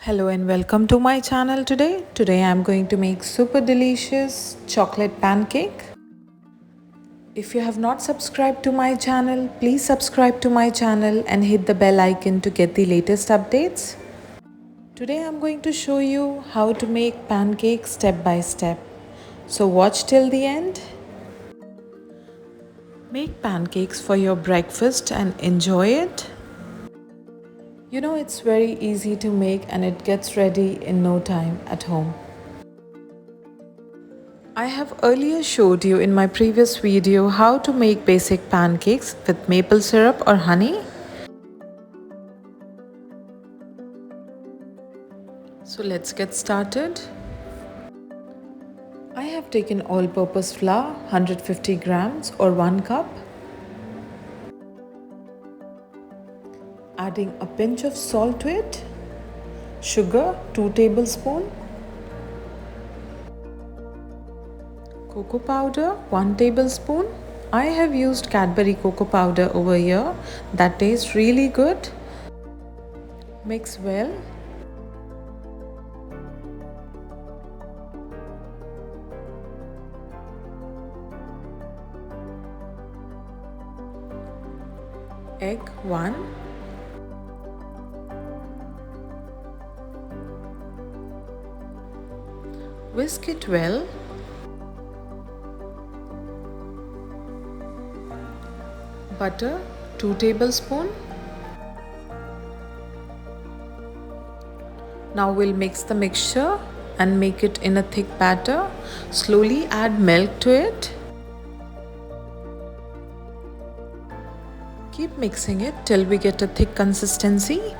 Hello and welcome to my channel today. Today I'm going to make super delicious chocolate pancake. If you have not subscribed to my channel, please subscribe to my channel and hit the bell icon to get the latest updates. Today I'm going to show you how to make pancakes step by step. So watch till the end. Make pancakes for your breakfast and enjoy it. You know, it's very easy to make and it gets ready in no time at home. I have earlier showed you in my previous video how to make basic pancakes with maple syrup or honey. So let's get started. I have taken all-purpose flour 150 grams or 1 cup. Adding a pinch of salt to it. Sugar 2 tablespoons. Cocoa powder 1 tablespoon. I have used Cadbury cocoa powder over here. That tastes really good. Mix well. Egg 1. Whisk it well. Butter 2 tablespoons. Now we'll mix the mixture and make it in a thick batter. Slowly add milk to it. Keep mixing it till we get a thick consistency.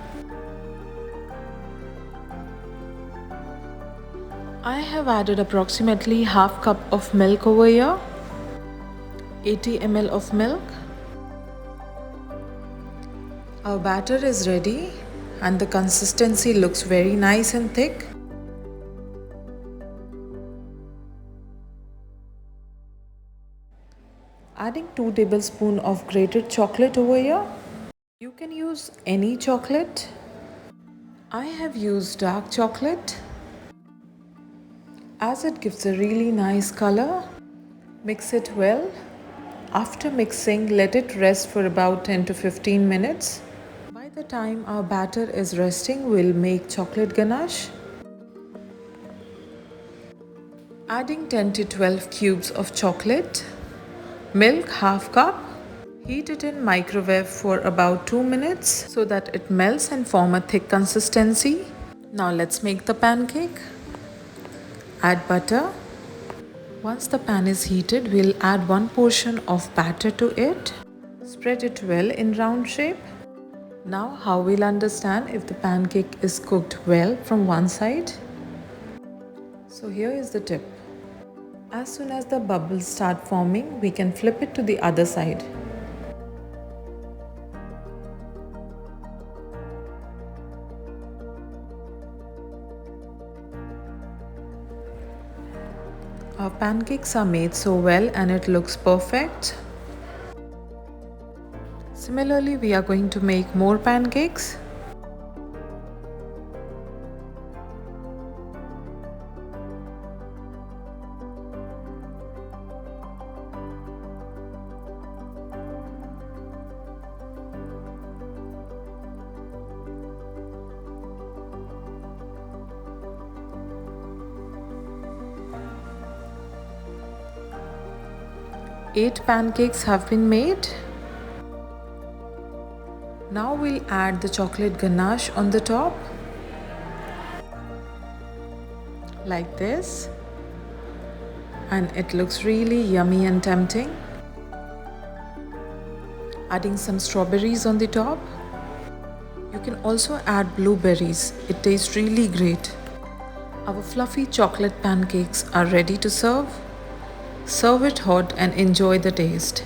I have added approximately half cup of milk over here. 80 ml of milk. Our batter is ready and the consistency looks very nice and thick. Adding 2 tablespoons of grated chocolate over here. You can use any chocolate. I have used dark chocolate as it gives a really nice color. Mix it well. After mixing, let it rest for about 10 to 15 minutes. By the time our batter is resting, we'll make chocolate ganache. Adding 10 to 12 cubes of chocolate. Milk half cup. Heat it in microwave for about 2 minutes so that it melts and form a thick consistency. Now let's make the pancake. Add butter. Once the pan is heated, we'll add 1 portion of batter to it. Spread it well in round shape. Now how we'll understand if the pancake is cooked well from one side. So here is the tip. As soon as the bubbles start forming, we can flip it to the other side. Our pancakes are made so well and it looks perfect. Similarly, we are going to make more pancakes. Eight pancakes have been made. Now we'll add the chocolate ganache on the top. Like this. And it looks really yummy and tempting. Adding some strawberries on the top. You can also add blueberries. It tastes really great. Our fluffy chocolate pancakes are ready to serve. Serve it hot and enjoy the taste.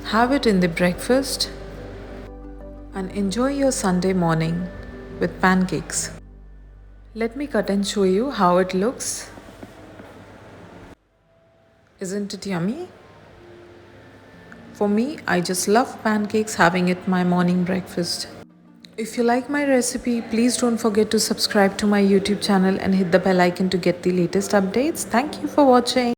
Have it in the breakfast and enjoy your Sunday morning with pancakes. Let me cut and show you how it looks. Isn't it yummy? For me, I just love pancakes, having it my morning breakfast. If you like my recipe, please don't forget to subscribe to my YouTube channel and hit the bell icon to get the latest updates. Thank you for watching.